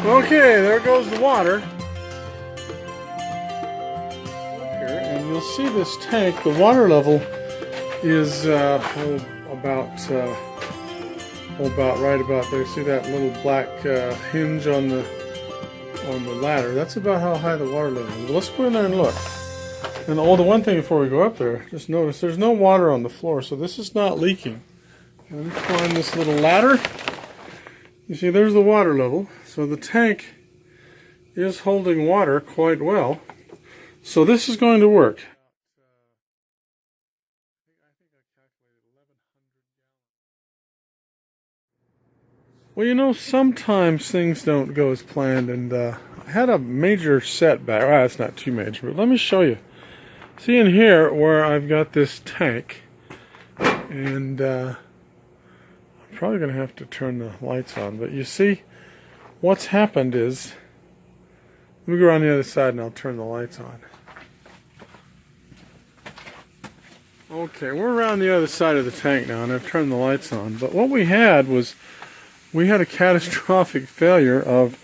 Okay, there goes the water. Here, and you'll see this tank, the water level is about right about there. See that little black hinge on the ladder? That's about how high the water level is. But let's go in there and look. And the one thing before we go up there, just notice there's no water on the floor, so this is not leaking. Let me climb this little ladder. You see, there's the water level. So the tank is holding water quite well. So this is going to work. Well, you know, sometimes things don't go as planned, and I had a major setback. Well, it's not too major, but let me show you. See in here where I've got this tank, and I'm probably going to have to turn the lights on, but you see what's happened is, let me go around the other side and I'll turn the lights on. Okay, we're around the other side of the tank now, and I've turned the lights on, but what we had was we had a catastrophic failure of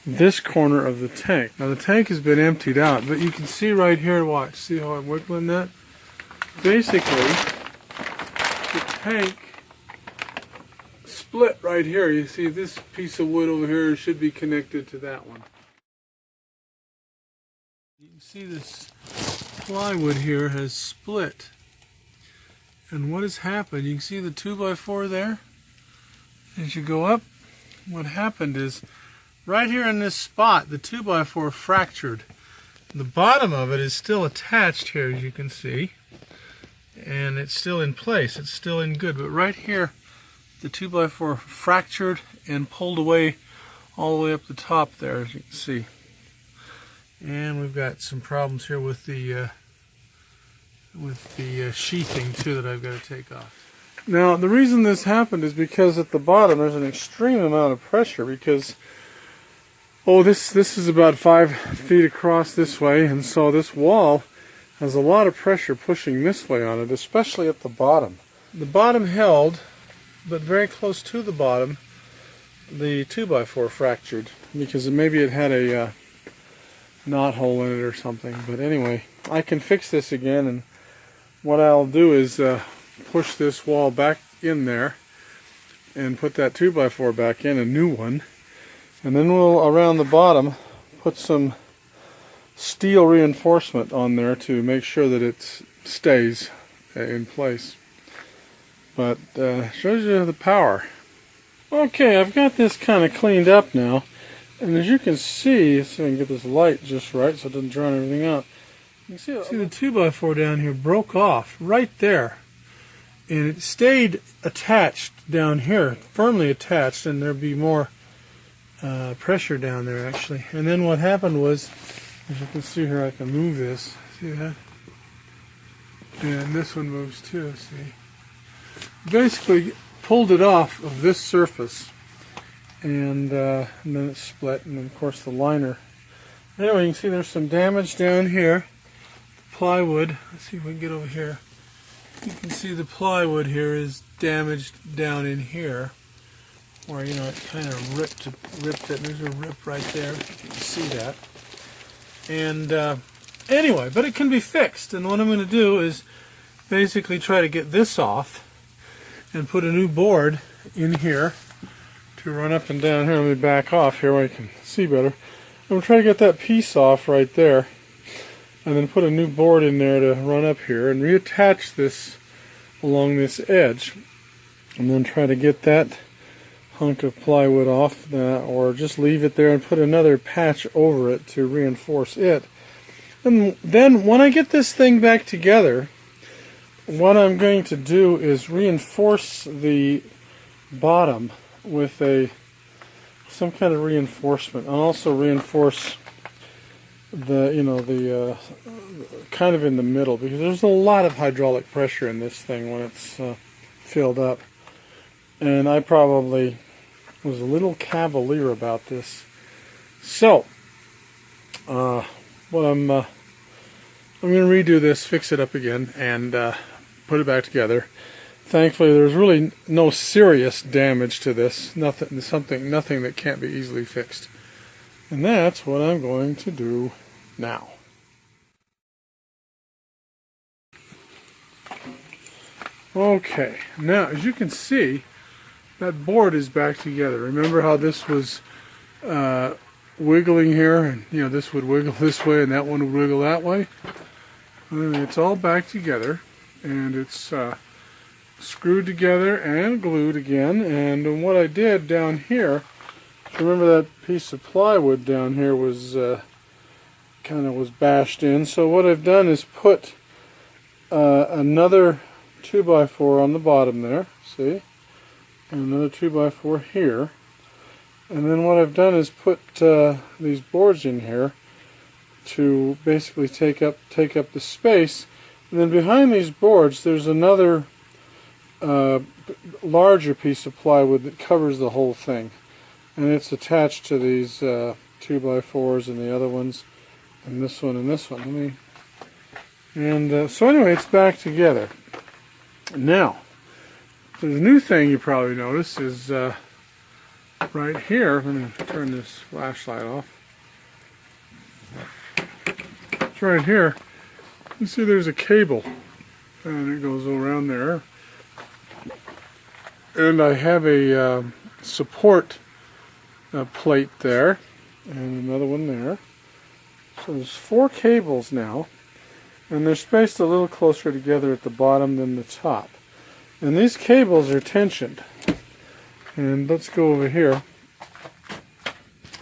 this corner of the tank. Now the tank has been emptied out, but you can see right here, watch, see how I'm wiggling that? Basically, the tank split right here. You see this piece of wood over here should be connected to that one. You can see this plywood here has split. And what has happened, you can see the 2x4 there. As you go up, what happened is right here in this spot, the 2x4 fractured. The bottom of it is still attached here, as you can see, and it's still in place. It's still in good, but right here, the 2x4 fractured and pulled away all the way up the top there, as you can see. And we've got some problems here with the sheathing too that I've got to take off. Now, the reason this happened is because at the bottom there's an extreme amount of pressure because, this is about 5 feet across this way, and so this wall has a lot of pressure pushing this way on it, especially at the bottom. The bottom held, but very close to the bottom, the 2x4 fractured because maybe it had a knot hole in it or something. But anyway, I can fix this again, and what I'll do is push this wall back in there and put that 2x4 back in, a new one, and then we'll around the bottom put some steel reinforcement on there to make sure that it stays in place. But shows you the power. Okay, I've got this kind of cleaned up now, and as you can see, so I can get this light just right so it doesn't drown everything out. You can see the 2x4 down here broke off right there. And it stayed attached down here, firmly attached, and there'd be more pressure down there actually. And then what happened was, as you can see here, I can move this. See that? And this one moves too, see? Basically pulled it off of this surface, and then it split, and then of course the liner. Anyway, you can see there's some damage down here. The plywood, let's see if we can get over here. You can see the plywood here is damaged down in here, where it kind of ripped it. There's a rip right there. You can see that. And anyway, but it can be fixed. And what I'm going to do is basically try to get this off and put a new board in here to run up and down here. Let me back off here where you can see better. I'm going to try to get that piece off right there, and then put a new board in there to run up here and reattach this along this edge, and then try to get that hunk of plywood off, or just leave it there and put another patch over it to reinforce it. And then when I get this thing back together, what I'm going to do is reinforce the bottom with some kind of reinforcement, and also reinforce the kind of in the middle, because there's a lot of hydraulic pressure in this thing when it's filled up, and I probably was a little cavalier about this. So what I'm going to redo this, fix it up again, and put it back together. Thankfully, there's really no serious damage to this. Nothing that can't be easily fixed. And that's what I'm going to do now. Okay, now as you can see, that board is back together. Remember how this was wiggling here, and this would wiggle this way and that one would wiggle that way? And it's all back together, and it's screwed together and glued again. And what I did down here, remember that piece of plywood down here was kind of was bashed in. So what I've done is put another 2x4 on the bottom there, see, and another 2x4 here. And then what I've done is put these boards in here to basically take up the space. And then behind these boards there's another larger piece of plywood that covers the whole thing, and it's attached to these 2x4s and the other ones, and this one and this one. So anyway, it's back together. Now, the new thing you probably notice is right here. Let me turn this flashlight off. It's right here. You see there's a cable, and it goes around there. And I have a support plate there, and another one there. So there's 4 cables now, and they're spaced a little closer together at the bottom than the top. And these cables are tensioned. And let's go over here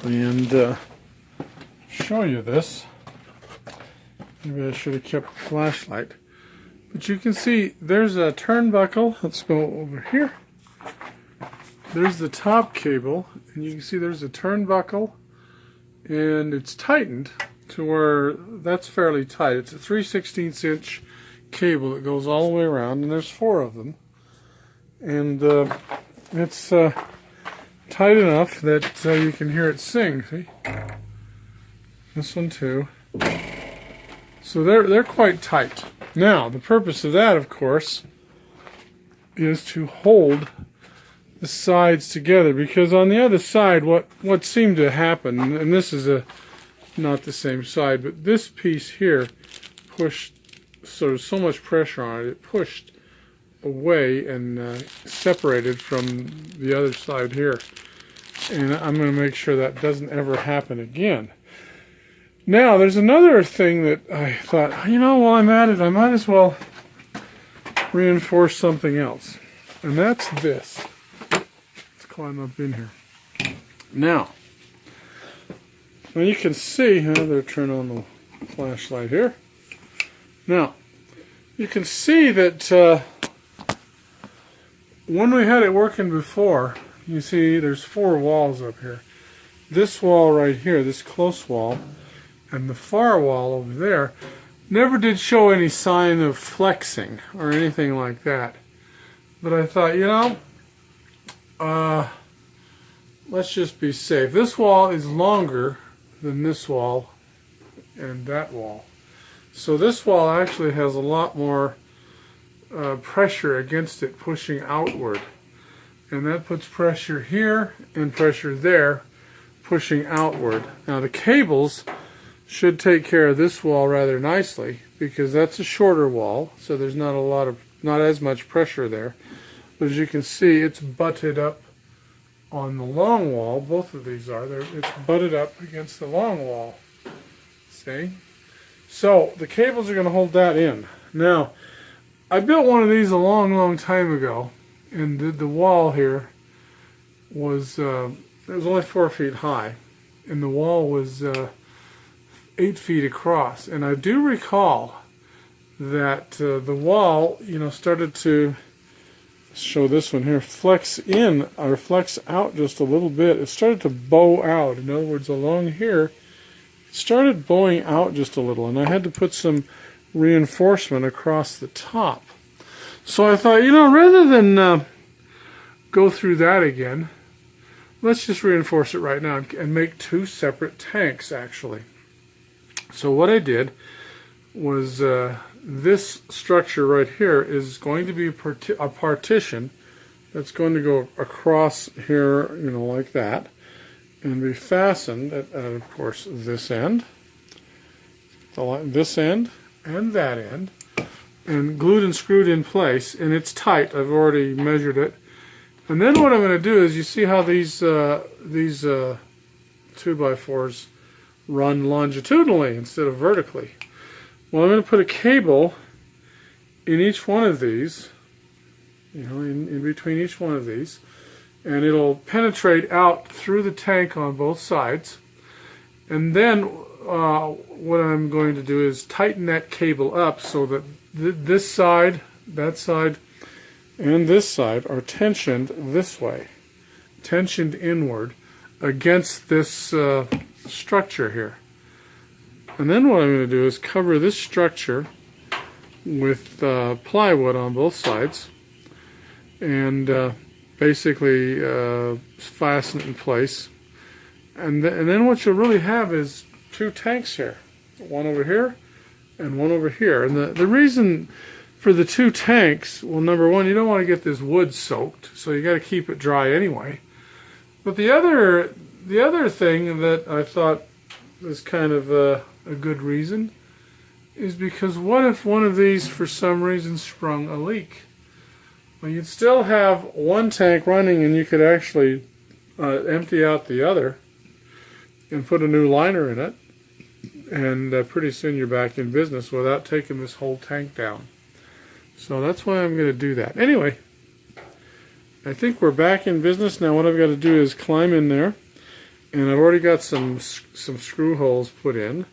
and show you this. Maybe I should have kept the flashlight. But you can see there's a turnbuckle. Let's go over here. There's the top cable, and you can see there's a turnbuckle, and it's tightened to where that's fairly tight. It's a 3/16 inch cable that goes all the way around, and there's 4 of them. And it's tight enough that you can hear it sing. See? This one too. So they're quite tight. Now, the purpose of that, of course, is to hold the sides together, because on the other side what seemed to happen, and this is not the same side, but this piece here pushed so much pressure on it, it pushed away and separated from the other side here. And I'm going to make sure that doesn't ever happen again. Now there's another thing that I thought, while I'm at it, I might as well reinforce something else, and that's this. Climb up in here. Now you can see, they're turning on the flashlight here. Now, you can see that when we had it working before, you see there's 4 walls up here. This wall right here, this close wall, and the far wall over there, never did show any sign of flexing or anything like that. But I thought, let's just be safe. This wall is longer than this wall and that wall. So this wall actually has a lot more pressure against it pushing outward. And that puts pressure here and pressure there pushing outward. Now the cables should take care of this wall rather nicely, because that's a shorter wall, so there's not as much pressure there. But as you can see, it's butted up on the long wall. Both of these are there. It's butted up against the long wall. See? So the cables are going to hold that in. Now, I built one of these a long time ago, and the wall here was it was only 4 feet high, and the wall was 8 feet across. And I do recall that the wall, started to show this one here, flex in or flex out just a little bit. It started to bow out. In other words, along here, it started bowing out just a little, and I had to put some reinforcement across the top. So I thought, rather than go through that again, let's just reinforce it right now and make 2 separate tanks, actually. So what I did was this structure right here is going to be a partition that's going to go across here, like that. and be fastened at of course, this end, this end, and that end, and glued and screwed in place, and it's tight. I've already measured it. And then what I'm going to do is, you see how these 2x4s run longitudinally instead of vertically. Well, I'm going to put a cable in each one of these, in between each one of these, and it'll penetrate out through the tank on both sides. And then what I'm going to do is tighten that cable up so that this side, that side, and this side are tensioned this way, tensioned inward against this structure here. And then what I'm going to do is cover this structure with plywood on both sides, and basically fasten it in place. And then what you'll really have is two tanks here, one over here and one over here. And the reason for the two tanks, well, number one, you don't want to get this wood soaked, so you got to keep it dry anyway. But the other thing that I thought was kind of a good reason is because what if one of these for some reason sprung a leak? Well, you'd still have one tank running, and you could actually empty out the other and put a new liner in it, and pretty soon you're back in business without taking this whole tank down. So that's why I'm going to do that. Anyway, I think we're back in business now. What I've got to do is climb in there, and I've already got some screw holes put in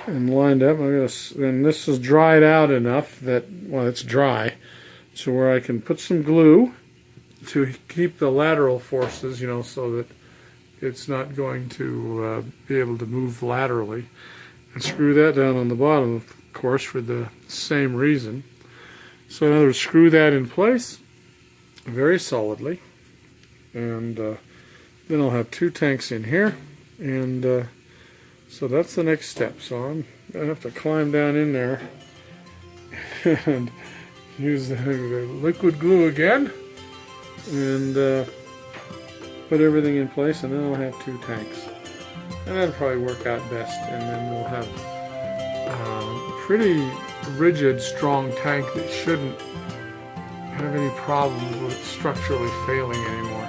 and lined up. And this is dried out enough that, well, it's dry, so where I can put some glue to keep the lateral forces, so that it's not going to be able to move laterally, and screw that down on the bottom, of course, for the same reason. So in other words, screw that in place very solidly, and then I'll have two tanks in here, and so that's the next step. So I'm going to have to climb down in there and use the liquid glue again, and put everything in place, and then I'll have two tanks. And that'll probably work out best, and then we'll have a pretty rigid, strong tank that shouldn't have any problems with structurally failing anymore.